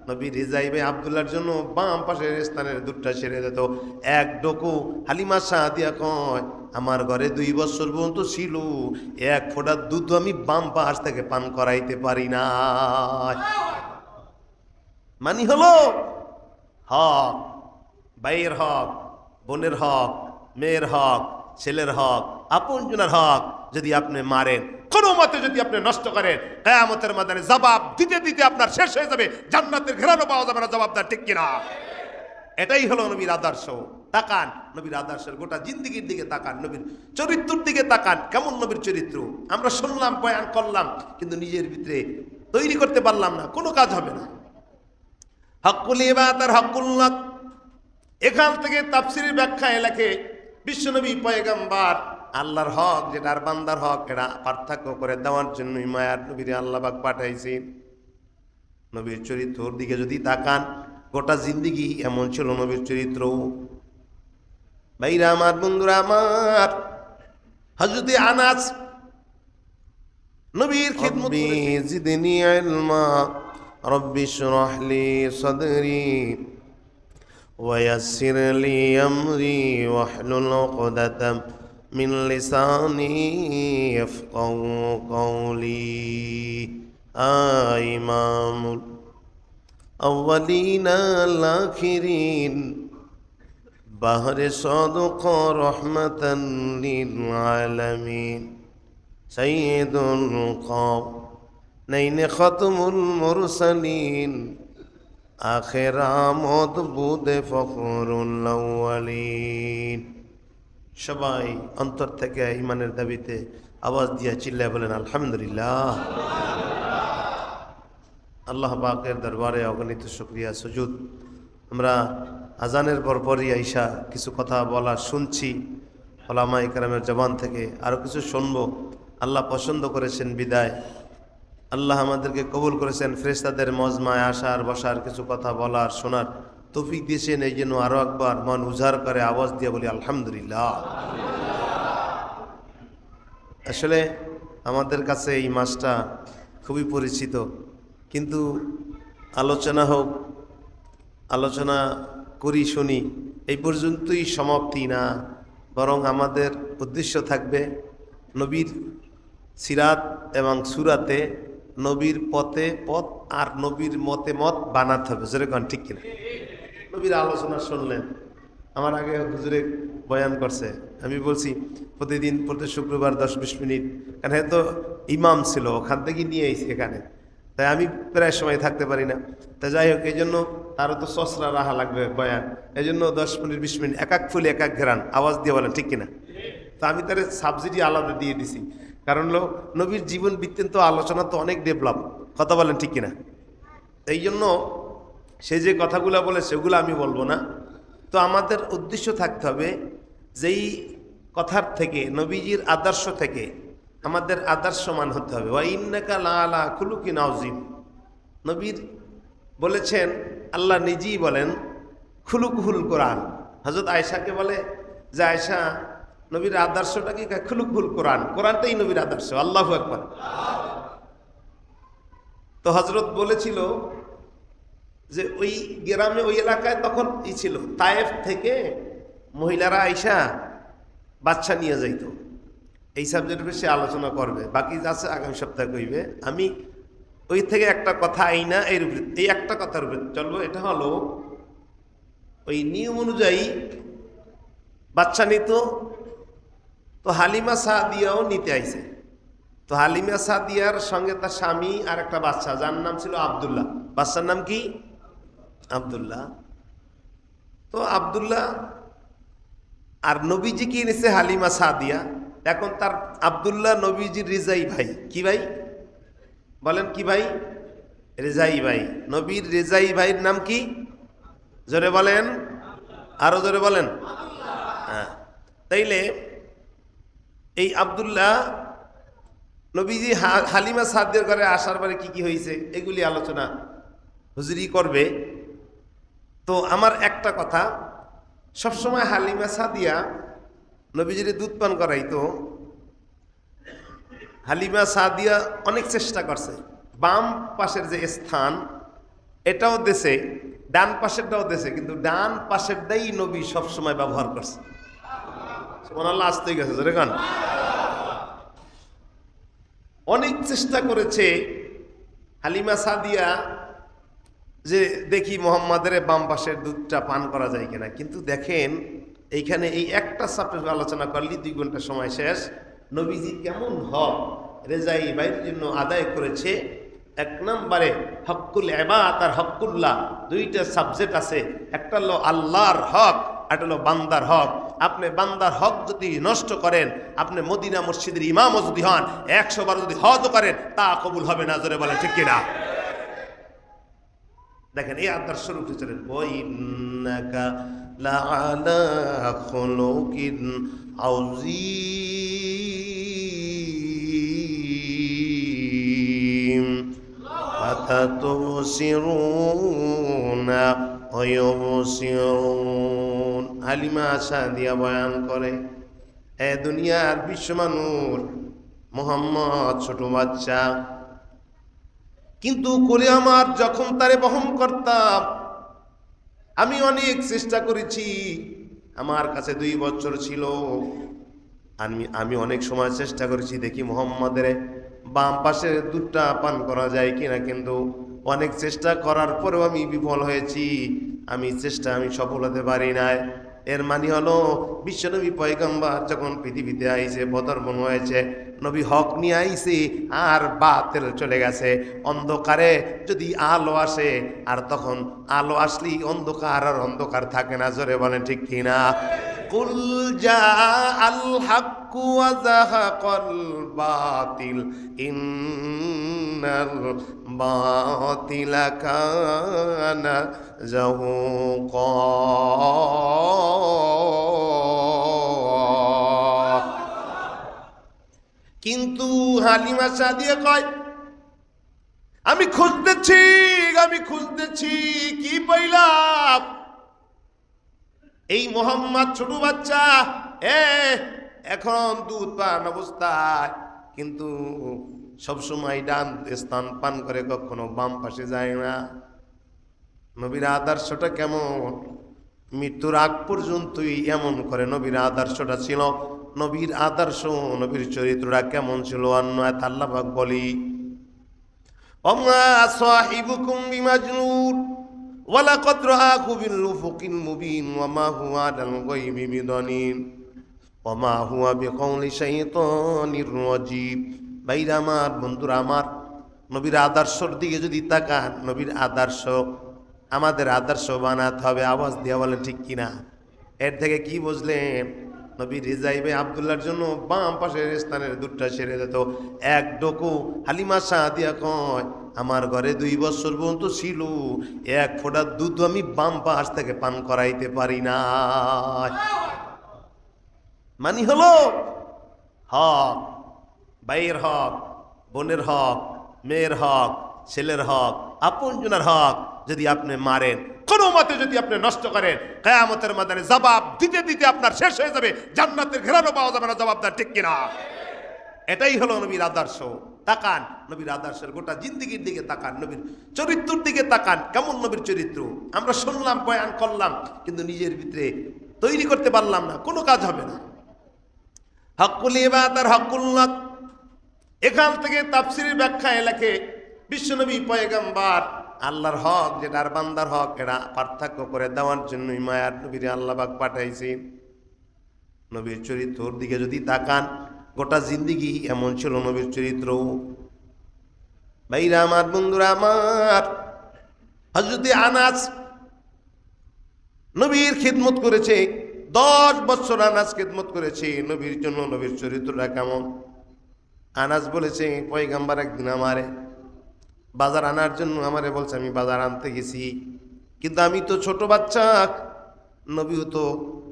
নবী রেজাই ভাই আব্দুল্লাহর জন্য বাম পাশের স্থানের দুধটা ছেড়ে দিত। এক ডোকো হালিমা সাদিয়া কয়, আমার ঘরে 2 বছর পর্যন্ত ছিল, এক ফোঁটা দুধ আমি বাম পাশ থেকে পান করাইতে পারি না। মানি হলো হক, ভাইয়ের হক, বোনের হক, মেয়ের হক, ছেলের হক, আপনজনের হক যদি আপনি মারেন, কোনো মতে যদি আপনি নষ্ট করেন, কিয়ামতের ময়দানে জবাব দিতে দিতে আপনার শেষ হয়ে যাবে, জান্নাতের ঘেরানো পাওয়া যাবে না জবাবদার, ঠিক কিনা? এটাই হলো নবীর আদর্শ। তাকান নবীর আদর্শের গোটা জিন্দেগির দিকে তাকান, নবীর চরিত্রের দিকে তাকান। কেমন নবীর চরিত্র আমরা শুনলাম, বয়ান করলাম, কিন্তু নিজের ভিতরে তৈরি করতে পারলাম না, কোনো কাজ হবে না। হকুল ইবাদত আর হকুল্লাহ, এখান থেকে তাফসীরের ব্যাখ্যায় লেখে বিশ্বনবী পয়গম্বর আল্লাহর হক যেটা আর বান্দার হক এটা পার্থক্য করে দেওয়ার জন্যই মায়ার নবীরে আল্লাহ পাক পাঠাইছে। নবীর চরিত্রের দিকে যদি তাকান, গোটা জিন্দেগি এমন ছিল নবীর চরিত্র। ভাইরা আমার, বন্ধুরা আমার, হযরত আনাস নবীর খিদমত করেছেন। জিদনি ইলমা রব্বি ইশরাহ লি সাদরি ওয়ায়াসসির লি আমরি ওয়াহলুল উকদাতাম মিন লিসানি ইয়াফকাহু কওলি। ইমামুল আউয়ালিনা আল আখিরিন বাহরে সাদক রহমাতান লিল আলামিন সাইয়্যিদুল কাওনাইন খাতমুল মুরসালিন আখির আমদ বুদে ফখরুল আউয়ালিন। সবাই অন্তর থেকে ইমানের দাবিতে আওয়াজ দিয়ে চিল্লায় বলেন আলহামদুলিল্লাহ। আল্লাহ পাকের দরবারে অগণিত শুকরিয়া সুজুদ। আমরা আজানের পরপরই আইসা কিছু কথা বলা শুনছি ওলামা ইকরামের জবান থেকে, আরও কিছু শুনবো। আল্লাহ পছন্দ করেছেন বিদায়, আল্লাহ আমাদেরকে কবুল করেছেন ফেরেশতাদের মজমায় আসার বসার, কিছু কথা বলার শোনার তৌফিক দিয়েছেন। এই জন্য আরও একবার মন উজাড় করে আওয়াজ দিয়ে বলি আলহামদুলিল্লাহ। আসলে আমাদের কাছে এই মাসটা খুবই পরিচিত, কিন্তু আলোচনা হোক, আলোচনা করি শুনি, এই পর্যন্তই সমাপ্তি না, বরং আমাদের উদ্দেশ্য থাকবে নবীর সিরাত এবং সুরাতে নবীর পথে পথ আর নবীর মতে মত বানাতে হবে। যেরকম ঠিক কিনা? নবীর আলোচনা শুনলেন, আমার আগে হুজুরে বয়ান করছে, আমি বলছি প্রতিদিন প্রতি শুক্রবার 10-20 মিনিট, কারণ হয়তো ইমাম ছিল ওখান থেকে নিয়ে এসেছি এখানে, তাই আমি প্রায় সময় থাকতে পারি না। তাই যাই হোক, এই জন্য তারও তো সসরা রাহা লাগবে বয়ান, এই জন্য 10 মিনিট 20 মিনিট এক এক ফুল এক এক ঘেরান আওয়াজ দিয়ে বলেন, ঠিক কিনা? তো আমি তার সাবজেক্টই আলাদা দিয়ে দিছি, কারণ নবীর জীবন বৃত্তান্ত আলোচনা তো অনেক ডেভেলপ, কথা বলেন ঠিক কিনা? এই জন্য সে যে কথাগুলো বলে সেগুলো আমি বলবো না। তো আমাদের উদ্দেশ্য থাকতে হবে যেই কথার থেকে, নবীজির আদর্শ থেকে আমাদের আদর্শমান হতে হবে। ওয়া ইন্নাকা লাআলা খুলুকিন আযীম। নবীর বলেছেন, আল্লাহ নিজেই বলেন খুলুকুল কোরআন। হযরত আয়েশাকে বলে যে আয়েশা, নবীর আদর্শটা কি? খুলুকুল কোরআন, কোরআনটাই নবীর আদর্শ। আল্লাহু আকবার। তো হযরত বলেছিল যে ওই গ্রামে, ওই এলাকায় তখন ছিল তায়েফ থেকে মহিলারা আয়েশা বাচ্চা নিয়ে যাইতো। এই সাবজেক্টের সে আলোচনা করবে, বাকি আছে আগামী সপ্তাহে কইবে। আমি ওই থেকে একটা কথা আইনা এই একটা কথার উপরে চলবো। এটা হলো ওই নিয়ম অনুযায়ী বাচ্চা নিত, তো হালিমা সাদিয়াও নিতে আইছে। তো হালিমা সাদিয়ার সঙ্গে তার স্বামী আর একটা বাচ্চা, যার নাম ছিল আব্দুল্লাহ। বাচ্চার নাম কি? আব্দুল্লাহ। তো আব্দুল্লাহ আর নবীজি কি নিছে? হালিমা সাদিয়া। এখন তার আব্দুল্লাহ নবীজির রেজাই ভাই। কি ভাই বলেন? কি ভাই? রেজাই ভাই। নবীর রেজাই ভাইয়ের নাম কি? জোরে বলেন, আরো জোরে বলেন। হ্যাঁ, তাইলে এই আব্দুল্লাহ নবীজি হালিমা সাদিয়ার ঘরে আসার পরে কি কি হয়েছে এগুলি আলোচনা হুজুরি করবে। তো আমার একটা কথা, সবসময় হালিমা সাদিয়া নবীজির দুধ পান করাইতো। হালিমা সাদিয়া অনেক চেষ্টা করছে, বাম পাশের যে স্থান এটাও দেশে, ডান পাশেরটাও দেশে, কিন্তু ডান পাশেরটাই নবী সবসময় ব্যবহার করছে। সুবহানাল্লাহ, আসতেই গেছে জোরে গান। অনেক চেষ্টা করেছে হালিমা সাদিয়া যে দেখি মোহাম্মদের বাম পাশের দুধটা পান করা যায় কিনা, কিন্তু দেখেন এইখানে এই একটা সাবজেক্ট আলোচনা করলে 2 ঘন্টা সময় শেষ। নবীজি কেমন হক রেজাই বাইরের জন্য আদায় করেছে। 1 নম্বরে হকুল ইবাদ আর হকুল্লাহ, 2টা সাবজেক্ট আছে। একটা হলো আল্লাহর হক, একটা হলো বান্দার হক। আপনি বান্দার হক যদি নষ্ট করেন, আপনি মদিনা মসজিদের ইমামও যদি হন, 100 বার যদি হজ করেন, তা কবুল হবে না। জোরে বলেন ঠিক কিনা? দেখেন এই আদর্শের উঠে চলেন, ওয়াইন্নাকা লাআলা খুলুকিন আযীম আতাতুসিরুনা ওয়া ইউবসিরুন। হালিমা সাদিয়া বয়ান করে, এ দুনিয়ার বিশ্ব মানুষ, মুহাম্মদ ছোট বাচ্চা, কিন্তু করে আমার যখন তারে বহন করতাম, আমি অনেক চেষ্টা করেছি। আমার কাছে 2 বছর ছিল, আমি অনেক সময় চেষ্টা করেছি দেখি মুহাম্মাদের বাম পাশের দুধটা পান করা যায় কিনা, কিন্তু অনেক চেষ্টা করার পরেও আমি বিফল হয়েছি। আমি সফল হতে পারি নাই। এর মানে হলো বিশ্বনবী পয়গম্বর যখন পৃথিবীতে আইছে, অবতরণ হয়েছে, নবী হক নিয়ে আইছে আর বাতিল চলে গেছে। অন্ধকারে যদি আলো আসে, আর তখন আলো আসলেই অন্ধকার আর অন্ধকার থাকে না। জোরে বলেন ঠিক কিনা? কুল জা আল হাক্কু ওয়া যাহাকাল বাতিল ইন্নাল বাতিলা কানা যাহুকা। কিন্তু হালিমা সাদিয়া কয়, আমি খুঁজতেছি কি পাইলাম? এই মোহাম্মদ ছোট বাচ্চা, এখন দুধ পান অবস্থায়, কিন্তু সবসময় ডান স্থান পান করে, কখনো বাম পাশে যায় না। নবীর আদর্শটা কেমন? মৃত্যুর আগ পর্যন্তই এমন করে নবীর আদর্শটা ছিল। নবীর আদর্শ, নবীর চরিত্রটা কেমন ছিল? অন্য আল্লাহ পাক বলি, ওমা সাহিবুকুম বিমাজনুন ওয়ালাকাদ রাআহু বিল উফুকিল মুবিন ওয়ামা হুয়া আলাল গায়বি বিদানিন ওয়ামা হুয়া বিকাউলি শাইতানির রাজীম। ভাইরা আমার, বন্ধুরা আমার, নবীর আদর্শের দিকে যদি তাকান, নবীর আদর্শ আমাদের আদর্শ বানাতে হবে। আওয়াজ দিয়া বলেন ঠিক কিনা? এর থেকে কি বুঝলেন? নবী রেজাইবে আব্দুল্লাহর জন্য বাম পাশের স্থানের দুধটা ছেড়ে দিত। 1 ডোকো হালিমা সাদিয়া কয়, আমার ঘরে 2 বছর পর্যন্ত ছিল, 1 ফোঁটা দুধ আমি বাম পাশ থেকে পান করাইতে পারি না। মানি হলো হক, ভাইয়ের হক, বোনের হক, মেয়ের হক, ছেলের হক, আপনজনের হক যদি আপনি মারেন, কোনো মতে যদি আপনি নষ্ট করেন, কিয়ামতের ময়দানে জবাব দিতে দিতে আপনার শেষ হয়ে যাবে, জান্নাতের ঘেরানো পাওয়া যাবে না জবাবদার, ঠিক কিনা? এটাই হলো নবীর আদর্শ। তাকান নবীর আদর্শের গোটা জিন্দেগির দিকে তাকান, নবীর চরিত্রের দিকে তাকান। কেমন নবীর চরিত্র? আমরা শুনলাম, বয়ান করলাম, কিন্তু নিজের ভিতরে তৈরি করতে পারলাম না, কোনো কাজ হবে না। হকুল ইবাদ আর হকুল্লাহ, এখান থেকে তাফসীরের ব্যাখ্যায় লেখে বিশ্বনবী পয়গম্বর আল্লাহর হক যেটা আর বান্দার হক, এটা পার্থক্য করে দেওয়ার জন্যই মায়ার নবীর আল্লাহ পাক পাঠাইছেন। নবীর চরিত্রের দিকে যদি তাকান, গোটা জিন্দেগি এমন ছিল নবীর চরিত্র। ভাইরা আমার, বন্ধুরা আমার, হযরতে আনাস নবীর খিদমত করেছে, 10 বছর আনাস খিদমত করেছে নবীর জন্য। নবীর চরিত্রটা কেমন? আনাস বলেছে, পয়গম্বর একদিন আমারে বাজার আনার জন্য আমারে বলছে, আমি বাজার আনতে গেছি, কিন্তু আমি তো ছোট বাচ্চা, নবীও তো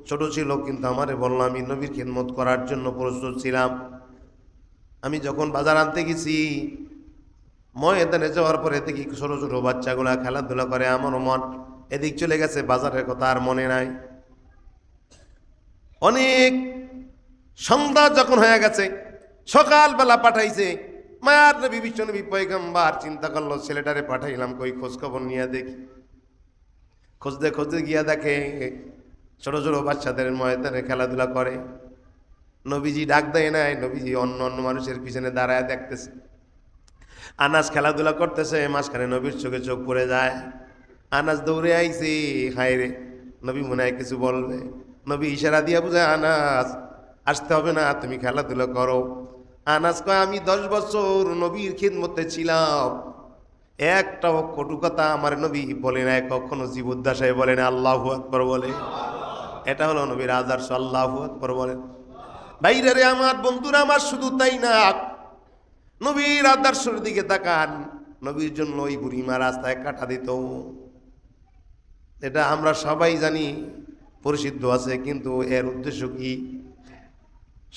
ছোট ছিল, কিন্তু আমারে বললাম, আমি নবীর খিদমত করার জন্য প্রস্তুত ছিলাম। আমি যখন বাজার আনতে গেছি, ময়দানে যাওয়ার পরে দেখি ছোট ছোট বাচ্চাগুলা খেলাধুলা করে, আমারও মন এদিক চলে গেছে, বাজারের কথা আর মনে নাই। অনেক সন্ধ্যা যখন হয়ে গেছে, সকালবেলা পাঠাইছে মায়ার নবী বিশ্বনবী পয়গম্বর চিন্তা করলো ছেলেটারে পাঠাইলাম কই খোঁজ খবর নিয়ে দেখি। খুঁজতে খুঁজতে গিয়া দেখে ছোট ছোট বাচ্চাদের ময়দানে খেলাধুলা করে। নবীজি ডাক দেয় নাই, নবীজি অন্য অন্য মানুষের পিছনে দাঁড়ায় দেখতেছে। আনাস খেলাধুলা করতেছে, মাঝখানে নবীর চোখে চোখ পড়ে যায়। আনাস দৌড়ে আইছে, হায় রে নবী মনে হয় কিছু বলবে। নবী ইশারা দিয়া বুঝায়, আনাস আসতে হবে না, তুমি খেলাধুলা করো। আনাস কয়, আমি 10 বছর নবীর খিদমতে ছিলাম, একটাও কটু কথা আমার নবী বলে নাই, কখনো জীবদ্দশায় বলে না আল্লাহু আকবার বলে। এটা হলো নবীর আদর্শ, আল্লাহু আকবার বলেন। বাইরে রে আমার বন্ধুরা আমার, শুধু তাই না, নবীর আদর্শের দিকে তাকান। নবীর জন্য ওই বুড়িমা রাস্তায় কাটা দিত, এটা আমরা সবাই জানি, পরিচিত আছে। কিন্তু এর উদ্দেশ্য কি?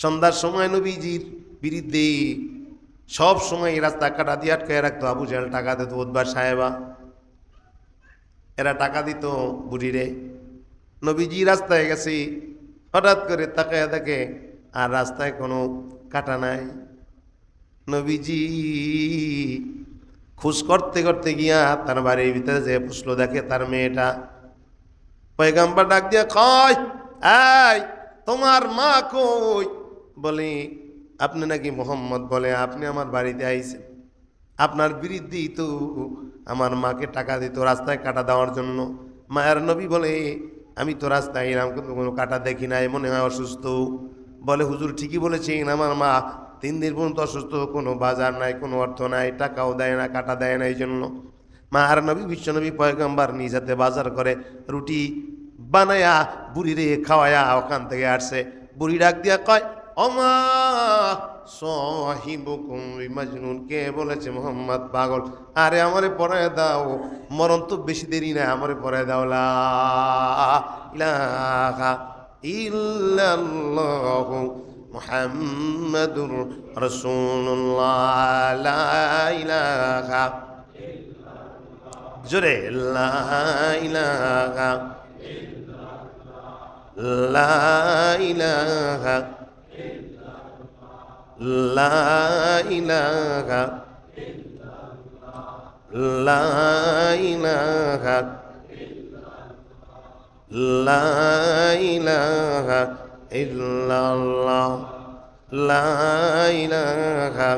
সন্ধ্যার সময় নবীজির বিরুদ্ধে সব সময় রাস্তা কাটা দিয়ে আটকায় রাখতো। আবু জাহেল টাকা দিত, উতবা সাহেবা এরা টাকা দিত বুড়িরে। নবীজি রাস্তায় গেছে, হঠাৎ করে তাকায় দেখে আর রাস্তায় কোনো কাটা নাই। নবীজি খোঁজ করতে করতে গিয়া তার বাড়ির ভিতরে যে পুষলো, দেখে তার মেয়েটা। পয়গম্বর ডাক দিয়া কয়, এই তোমার মা কই? বলে, আপনি নাকি মোহাম্মদ, বলে আপনি আমার বাড়িতে আইছেন, আপনার বিরুদ্ধেই তো আমার মাকে টাকা দিত রাস্তায় কাটা দেওয়ার জন্য। মায়ের নবী বলে, আমি তো রাস্তায় এলাম কিন্তু কোনো কাটা দেখি নাই, মনে হয় অসুস্থ। বলে, হুজুর ঠিকই বলেছেন, আমার মা 3 দিন পর্যন্ত অসুস্থ, কোনো বাজার নাই, কোনো অর্থ নাই, টাকাও দেয় না, কাটা দেয় না। এই জন্য মা আর নবী বিশ্বনবী পয়গম্বর নিজ হাতে বাজার করে রুটি বানায়া বুড়িরে খাওয়ায়া ওখান থেকে আসছে। বুড়ি ডাক দিয়া কয়, ওমা সাহিবুকুম বিমাজনুন, কে বলেছে মোহাম্মদ পাগল? আরে আমারে পড়ায় দাও, মরণ তো বেশি দেরি না, আমারে পড়ায় দাও। লা ইলাহা ইল্লাল্লাহু মুহাম্মাদুর রাসূলুল্লাহ, লা ইলাহা, জোরে, লা ইলাহা, লা ইলাহা, লা ইলাহা, লা ইলাহা, লা ইলাহা ইল্লাল্লাহ, লা ইলাহা,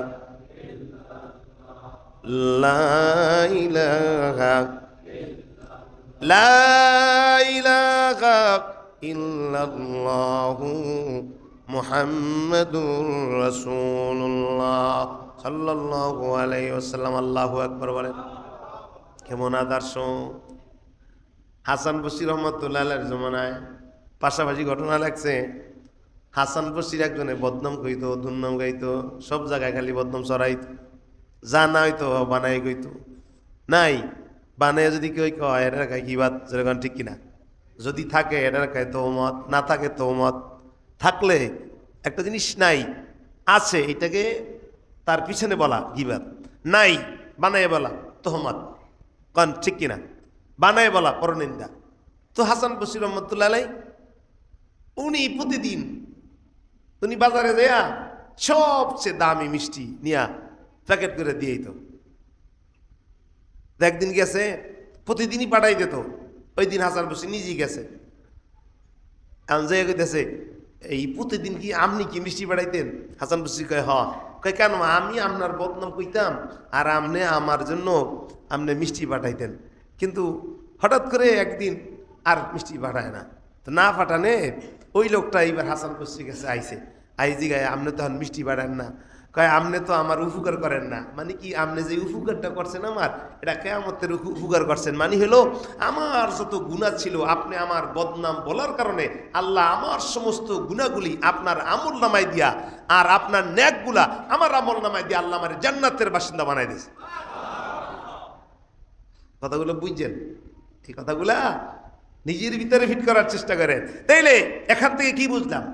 লা ইলাহা, লা ইলাহা ইল্লাল্লাহু মুহাম্মাদুর রাসূলুল্লাহ সাল্লাল্লাহু আলাইহি ওয়াসাল্লাম। আল্লাহু আকবার বলেন। কেমন আদর্শ! হাসান বসরি রহমাতুল্লাহ আলাইহির জমানায় পাশাপাশি ঘটনা লাগছে। হাসান বসরির একজনে বদনাম কইতো, দুর্নাম গাইতো, সব জায়গায় খালি বদনাম ছড়াইতো। যা না হইতো বানাই কইতো, নাই বানায় যদি কেউ কয় এটা খায় কি বাদ, যেরকম ঠিক কিনা? যদি থাকে এটা খায় তৌমত, না থাকে তৌমত। থাকলে একটা জিনিস নাই আছে, এটাকে তার পিছনে বলা গিবাত, নাই বানায় বলা তহমত। কন ঠিক কিনা? বানায় বলা পরনিন্দা। তো হাসান বসরি রহমতুল্লাহ আলাইহি উনি প্রতিদিন উনি বাজারে দেয়া সবচেয়ে দামি মিষ্টি নিয়া প্যাকেট করে দিয়েই তো। একদিন গেছে, প্রতিদিনই পাঠাই দিত। ওই দিন হাসান বসরি নিজেই গেছে। এখন যে কইতেছে, এই প্রতিদিন কি আপনি কি মিষ্টি পাঠাইতেন? হাসান বসরি কয়, হ। কয়, কেন? আমি আপনার বদনাম কইতাম আর আপনি আমার জন্য আপনি মিষ্টি পাঠাইতেন। কিন্তু হঠাৎ করে একদিন আর মিষ্টি পাঠায় না। তো না পাঠানে ওই লোকটা এইবার হাসান বসরির কাছে আইছে। আইজি গায়ে, আপনি তো এখন মিষ্টি পাঠান না। কয়, আপনি তো আমার উপকার করেন না। মানে কি? আপনি যে উপকারটা করছেন আমার, এটা কিয়ামতের উপকার করছেন। মানে হলো আমার যত গুনাহ ছিল, আপনি আমার বদনাম বলার কারণে আল্লাহ আমার সমস্ত গুনাহগুলি আপনার আমল নামায় দিয়া, আর আপনার নেকগুলা আমার আমল নামায় দিয়া আল্লাহ আমার জান্নাতের বাসিন্দা বানাই দিয়েছে। কথাগুলো বুঝছেন? এই কথাগুলা নিজের ভিতরে ফিট করার চেষ্টা করেন। তাইলে এখান থেকে কি বুঝলাম?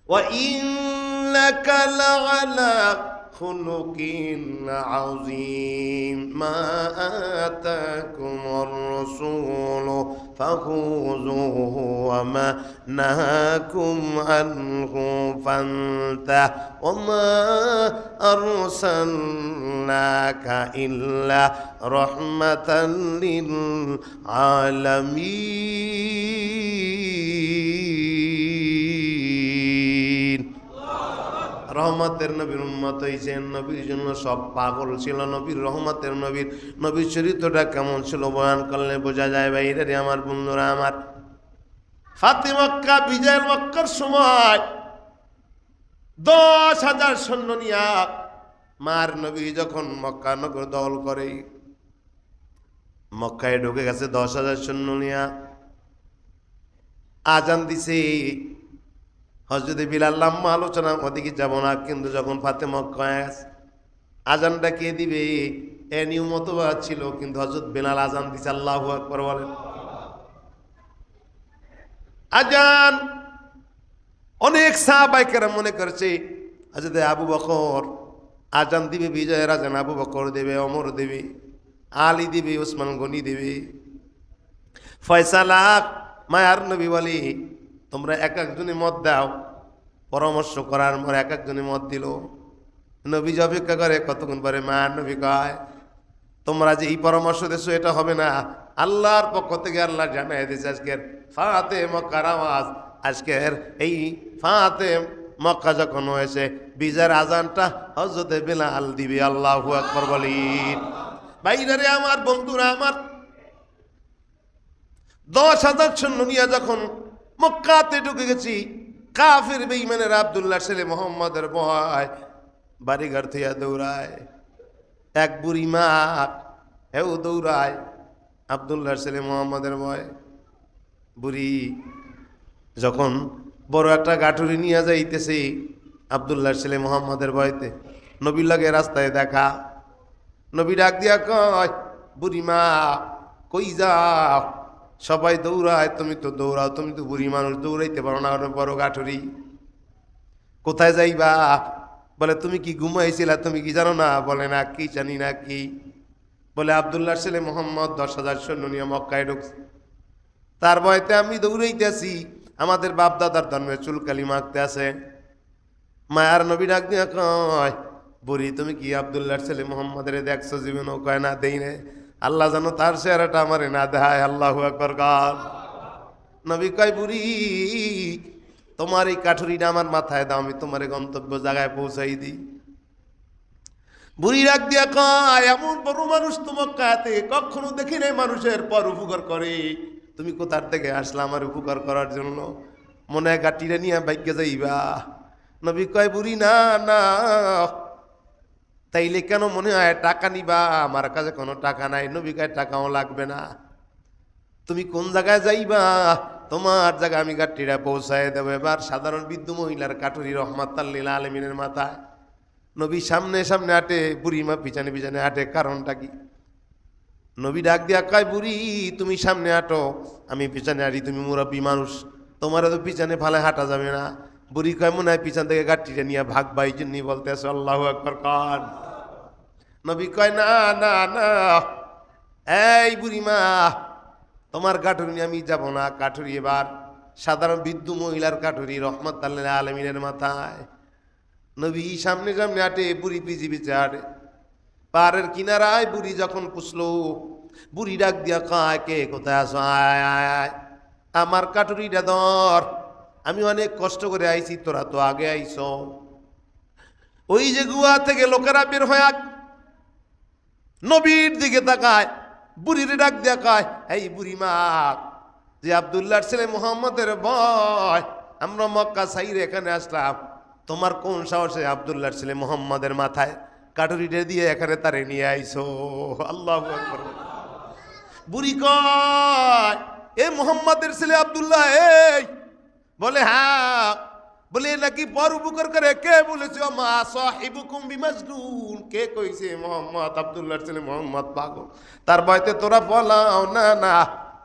ওয়া ইন্নাকা লাআলা খুলুকিন আযীম মা আতাকুমুর রাসূলু ফাখুযুহু ওয়া মা নাহাকুম আনহু ফান্তাহু ওয়া মা আরসালনাকা ইল্লা রাহমাতাল লিল আলামিন। রহমতের নবীর উম্মত হইছেন, নবীর জন্য সব পাগল ছিল। নবীর রহমতের নবীর চরিত্রটা কেমন ছিল বয়ান করলে বোঝা যায়। বাইরে রে আমার বন্ধুরা আমার, ফাতিমা মক্কা বিজয়ের মক্কার সময় 10,000 সৈন্য নিয়া মার নবী যখন মক্কা নগর দখল করে, মক্কায় ঢুকে গেছে 10,000 সৈন্য নিয়া। আজান দিছে, হযরত বিলাল লম্বা আলোচনা ওদিকে যাব না, কিন্তু যখন ফাতিমা মক্কায় আজানটা কে দিবে এ নিয়ম মতবা ছিল, কিন্তু হযরত বিলাল আজান দিছে। আল্লাহু আকবার বলেন। আজান অনেক সাহাবায়ে কেরাম মনে করছে হযরত আবু বকর আজান দিবে, বিজয়ের আজান আবু বকর দেবে, ওমর দেবে, আলী দিবে, ওসমান গনি দেবে। ফয়সালা মায়ার নবী বলি তোমরা এক একজনে মত দাও। পরামর্শ করার পর এক একজনে মত দিল। নবী অপেক্ষা করে, কতক্ষণ পরে মায়ার নবী কয় তোমরা যে এই পরামর্শ দিয়েছো এটা হবে না, আল্লাহর পক্ষ থেকে আল্লাহ জানাই দিয়েছে আজকের ফাতে মক্কার আওয়াজ, আজকের এই ফাতে মক্কা যখন হয়েছে বিজয়ের আজানটা হযরত বিলাল দিবে। আল্লাহু আকবার বলেন। বাইরে আমার বন্ধুরা আমার, 10,000 সৈন্য নিয়ে যখন মক্কাতে ঢুকে গেছি, কাফির বেঈমানের আব্দুল্লাহ ছেলে মোহাম্মদের ভয় বাড়িঘর থেকে দৌড়ায়। এক বুড়ি মা হেও দৌড়ায় আব্দুল্লাহ ছেলে মোহাম্মদের ভয়। বুড়ি যখন বড় একটা গাঠুরি নিয়ে যাইতেছে আব্দুল্লাহ ছেলে মোহাম্মদের ভয়তে, নবীর লাগে রাস্তায় দেখা। নবী ডাক দিয়া কয় বুড়ি মা কই যাও? সবাই দৌড়ায়, তুমি তো দৌড়াও, তুমি তো বুড়ি মানুষ, দৌড়াইতে পারো না, বড় গাঠুরি। কোথায় যাইবা? বলে তুমি কি ঘুমাইছিলা, তুমি কি জানো না? বলে না, কি জানি না। কি বলে আব্দুল্লাহ ছেলে মোহাম্মদ 10,000 সৈন্য নিয়ে মক্কায় ঢুকছে, তার ভয়তে আমি দৌড়াইতেছি। আমাদের বাপ দাদার ধর্মে চুলকালি মাখতে আছে। মায়ার নবী ডাক দিয়া কয় বুড়ি তুমি কি আব্দুল্লাহ ছেলে মোহাম্মদের দেখছো জীবনও? কয় না, দেই না। আল্লাহ জানো তার চেহারাটা আমারে না দেখায়। আল্লাহু আকবার গান। নবী কয় বুড়ি তোমার এই কাঠুরিটা আমার মাথায় দাও, আমি তোমার গন্তব্য জায়গায় পৌঁছাই দিই। বুড়ি রাখ দিয়া কয় এমন বড় মানুষ তো মক্কাতে কখনো দেখি নাই মানুষের পর উপকার করে, তুমি কোথার থেকে আসলা আমার উপকার করার জন্য? মনে হয় গাটিটা নিয়ে ভাগ্যে যাইবা। নবী কয় বুড়ি না না, তাইলে কেন মনে হয় টাকা নিবা? আমার কাছে কোনো টাকা নাই। নবী কয় টাকাও লাগবে না, তুমি কোন জায়গায় যাইবা তোমার জায়গা আমি গাটিটা পৌঁছায় দেবো। এবার সাধারণ বৃদ্ধ মহিলার কাঠুরি রহমাতাল লিল আলামিনের মাথায়। নবী সামনে সামনে হাঁটে, বুড়ি মা পিছনে পিছনে হাঁটে। কারণটা কি? নবী ডাক দিয়া কয় বুড়ি তুমি সামনে হাঁটো, আমি পিছনে হাঁটি, তুমি মুরব্বী মানুষ, তোমার তো পিছনে ফালে হাঁটা যাবে না। বুড়ি কয় মনে হয় পিছন থেকে গাটিটা নিয়ে ভাগবা, এই জন্যই বলতে আসো আল্লাহু আকবার কান। নবী কয় না না না, এই বুড়ি মা তোমার কাঠুরি আমি যাব না। কাঠুরি এবার সাধারণ বৃদ্ধ মহিলার কাঠুরি রহমাতুল আলামিনের মাথায়। নবী সামনে সামনে হাঁটে, বুড়ি পিছি পিছে হাঁটে। পাহাড়ের কিনারায় বুড়ি যখন পুষলো, বুড়ি ডাক দিয়া কয় কে কোথায় আসো? আয় আয় আয়, আমার কাঠুরিটা ধর, আমি অনেক কষ্ট করে আইছি, তোরা তো আগে আইস। ওই যে গুহা থেকে লোকেরা বের হয়ে নবীর দিকে তাকায়, বুড়ির ডাক দিয়া কয় এই বুড়ি মা, যে আব্দুল্লাহর ছেলে মুহাম্মদের ভয় আমরা মক্কা সাইরে এখানে আসলাম, তোমার কোন সাহসে আব্দুল্লাহর ছেলে মুহাম্মদের মাথায় কাটুরিটা দিয়ে এখানে তারে নিয়ে আইছো? আল্লাহু আকবার। বুড়ি কয় এ মুহাম্মদের ছেলে আব্দুল্লাহ? এই বলে হ্যাঁ। বলে নাকি পর উপকার করে? কে বলেছে? মা সাহিবুকুম বিমাজনুন। কে কইছে? মুহাম্মদ আব্দুল্লাহর ছেলে মুহাম্মদ পাগল, তার ভয়তে তোরা বলাও না না।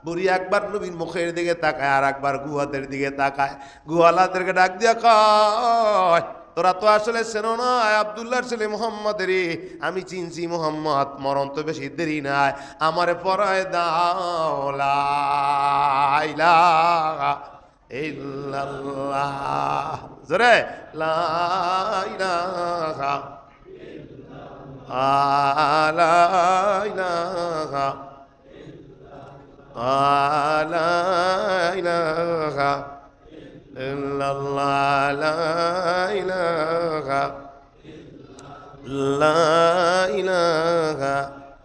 বুড়ি একবার নবীর মুখের দিকে তাকায় আর একবার গুহাদের দিকে তাকায়। গুহালাদেরকে ডাক দিয়া কয় তোরা তো আসলে চেনো না আব্দুল্লাহর ছেলে মোহাম্মদ রে, আমি চিনছি মোহাম্মদ, মরণ তো বেশি দেরি নাই, আমারে পরায় দাও লা ইলাহা ইল্লাল্লাহ, জোরে লা ইলাহা লা ইলাহা লা ইলাহা ইল্লাল্লাহ, লা ইলাহা লা ইলাহা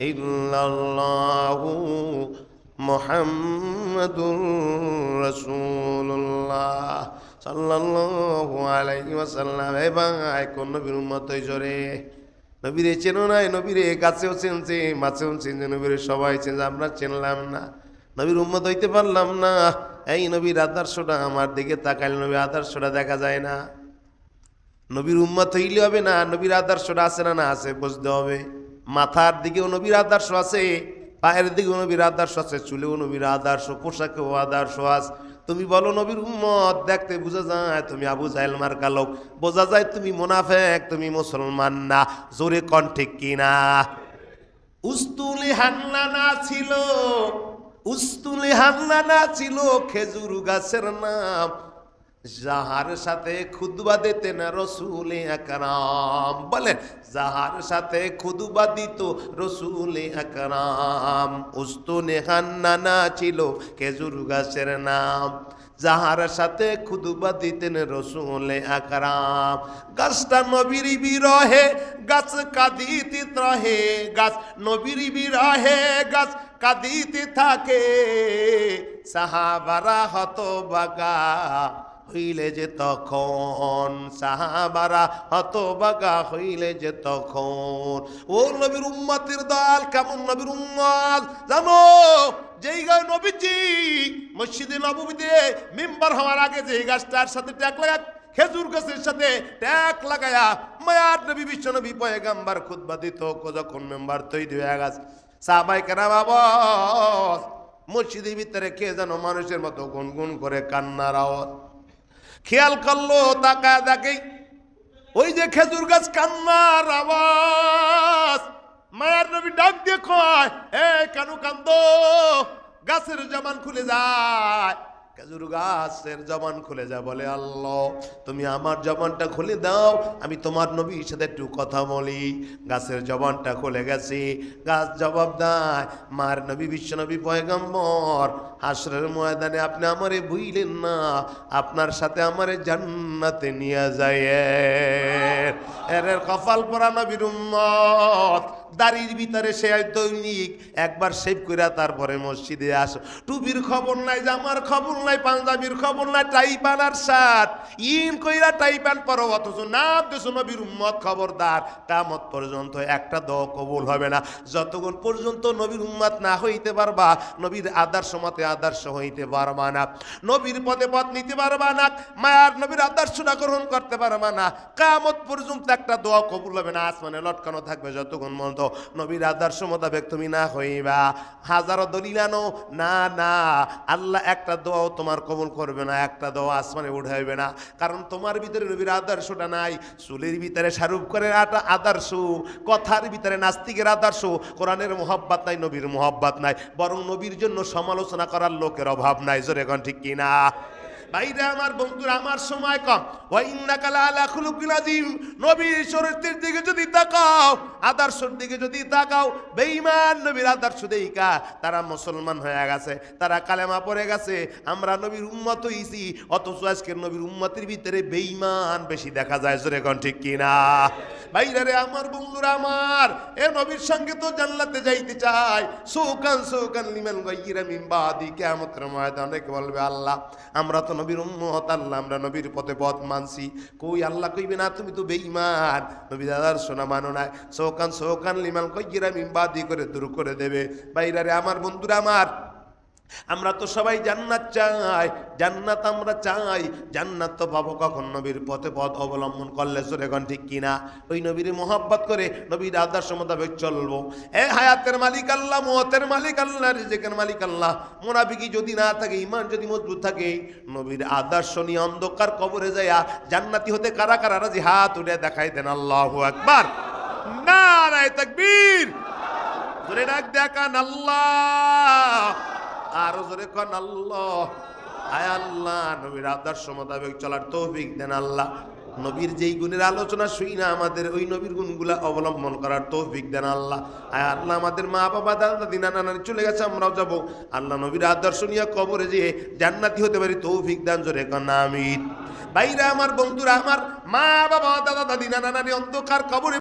ইল্লাল্লাহু মুহাম্মাদুর রাসূলুল্লাহ সাল্লাল্লাহু আলাইহি ওয়াসাল্লাম। এ ভাই কোন নবীর উম্মত হইছো রে? নবীরে চেনো নাই? নবীরে কাছেও চিনছে, মাছেও চিনছে, নবীরে সবাই চিনছে, আমরা চিনলাম না, নবীর উম্মত হইতে পারলাম না। এই নবীর আদর্শটা আমার দিকে তাকাইলে নবীর আদর্শটা দেখা যায় না। নবীর উম্মত হইলে হবে না, নবীর আদর্শটা আছে না? না আছে, বুঝতে হবে। মাথার দিকেও নবীর আদর্শ আছে, পায়ের দিকেও নবীর আদর্শ আছে, চুলেও নবীর আদর্শ, পোশাকেও আদর্শ আছে। তুমি বলো নবীর উম্মত, দেখতে বোঝা যায় তুমি আবু জাহেল মার্কা লোক, বোঝা যায় তুমি মুনাফিক, তুমি মুসলমান না। জোরে কোন ঠিক কিনা? উস্তুলি হান্নানা ছিল, উস্তুলি হান্নানা ছিল খেজুর গাছের নাম, যাহার সাথে খুতবা দিতেন রাসূল আকরাম। বলেন, যাহার সাথে খুতবা দিত রাসূল আকরাম। উস্তুনে হান্নানা ছিল খেজুর গাছের নাম, যাহার সাথে খুতবা দিতেন রাসূল আকরাম। গাছটা নবীর বিরহে গাছ কাঁদিতে রহে, গাছ নবীর বিরহে গাছ কাঁদিতে থাকে, সাহাবারা হতবাগা হইলে যে তখন, সাহাবারা হতবাগা হইলে যে তখন। ও নবীর উম্মতের দল, কেমন নবীর উম্মত জানো? যেই গাছ নবীজি মসজিদে নববীতে মিম্বার হওয়ার আগে যে গাছটার সাথে ট্যাগ লাগা, খেজুর গাছের সাথে ট্যাগ লাগায়া মায়ার নবী বিশ্ব নবী পয়গাম্বার খুতবা দিত, যখন মেম্বার তৈরি হয়ে গেছে, সাহাবায়ে কেরাম আওয়াজ মসজিদের ভিতরে কে যেন মানুষের মতো গুনগুন করে কান্নার আওয়াজ। খেয়াল করলো, তাকায় দেখে ওই যে খেজুর গাছ, কান্নার আওয়াজ। মায়ার নবী ডাক দিয়ে কয়, এ কেন কান্দো? গাছের জবান খুলে যায়, খেজুর গাছের জবান খুলে যায়, বলে আল্লাহ তুমি আমার জবানটা খুলে দাও, আমি তোমার নবীর সাথে একটু কথা বলি। গাছের জবানটা খুলে গেছে, গাছ জবাব দেয়, মার নবী বিশ্ব নবী পয়গম্বর, হাসরের ময়দানে আপনি আমারে ভুইলেন না, আপনার সাথে আমারে জান্নাতে নিয়ে যায়। এর কপাল পরা নবীর উম্মত, দাড়ির ভিতরে সে দৈনিক একবার শেভ করে তারপরে মসজিদে আসো, টুপির খবর নাই, জামার খবর নাই, পাঞ্জাবির খবর নাই, টাই প্যান্ট আর শার্ট ইন কইরা টাই প্যান্ট পরো, অথচ নাম দেশ নবীর উম্মত। খবরদার, কিয়ামত পর্যন্ত একটা দোয়া কবুল হবে না যতক্ষণ পর্যন্ত নবীর উম্মত না হইতে পারবা, নবীর আদর্শ মতে আদর্শ হইতে পারবা না, নবীর পথে পথ নিতে পারবা না, মায়ার নবীর আদর্শটা গ্রহণ করতে পারবা না। কিয়ামত পর্যন্ত একটা দোয়া কবুল হবে না, আসমানে লটকানো থাকবে যতক্ষণ পর্যন্ত নবীর আদর্শ মোতাবেক তুমি না হইবা। হাজারো দলিল আনো, না না, আল্লাহ একটা দোয়াও তোমার কবুল করবে না, একটা দোয়া আসমানে উঠাইবে না, কারণ তোমার ভিতরে নবীর আদর্শটা নাই। চুলের ভিতরে শাহরুখ খানের আদর্শ, কথার ভিতরে নাস্তিকের আদর্শ, কোরআনের মোহাব্বত নাই, নবীর মোহাব্বত নাই, বরং নবীর জন্য সমালোচনা করার লোকের অভাব নাই। জোরে এখন ঠিক কিনা? ভাইরা আমার, বন্ধুরা আমার, সময় কম। ওয়া ইন্নাকা লাআলা খুলুকিন আযীম। নবীর চরিত্রের দিকে যদি তাকাও, আদর্শের দিকে যদি তাকাও, বেঈমান নবীর আদর্শ দেইকা তারা মুসলমান হয়ে গেছে, তারা কালেমা পড়ে গেছে, আমরা নবীর উম্মত হইছি, অথচ আজকের নবীর উম্মতের ভিতরে বেঈমান বেশি দেখা যায়। জোরে কোন ঠিক কিনা? ভাইরা রে আমার, বন্ধুরা আমার, এ নবীর সঙ্গে তো জান্নাতে যাইতে চাই। সুকান সুকান লিমান গায়রা মিন বাদি, কিয়ামতের ময়দানে বলবে আল্লাহ আমরা তো নবীর উম্মত, আল্লাহ আমরা নবীর পথে পথ মানছি। কই আল্লাহ কইবে না তুমি তো বেঈমান, নবীর আদর্শ না মানো না। সুকান সুকান লিমান গায়রা মিন বাদি করে দূর করে দেবে। ভাইরা রে আমার, বন্ধুরা আমার, আমরা তো সবাই জান্নাত চাই, জান্নাত আমরা চাই, জান্নাত তো পাবো কখন? নবীর পথে পথ অবলম্বন করলে। জোরে কোন ঠিক কিনা? ওই নবীর মোহাব্বত করে নবীর আদর্শ মোতাবেক চলবো। এ হায়াতের মালিক আল্লাহ, মওতের মালিক আল্লাহ, রিজিকের মালিক আল্লাহ। মুনাফিকি যদি না থাকে, ঈমান যদি মজবুত থাকে, নবীর আদর্শ নিয়ে অন্ধকার কবরে যায়া জান্নাতি হতে কারা কারা রাজি? হাত উঠে দেখাই দেন। আল্লাহু আকবার, নারায়ে তাকবীর। জোরে ডাক দেখান আল্লাহ, আরো জোরে কোন আল্লাহ। আয় আল্লাহ, নবীর আদর্শ মোতাবেক চলার তৌফিক দেন আল্লাহ। নবীর যেই গুণের আলোচনা শুই না, আমাদের ওই নবীর গুণগুলা অবলম্বন করার তৌফিক দেন আল্লাহ। আয় আল্লাহ, আমাদের মা বাবা দাদা দাদি নানা নানি চলে গেছে, আমরাও যাবো। আল্লাহ নবীর আদর্শ নিয়ে কবরে যেয়ে জান্নাতি হতে পারি তৌফিক দেন। জোরে কোন আমিন। ভাইরা আমার, বন্ধুরা আমার, মা বাবা দাদা দাদি নানা নানি অন্ধকার কবরে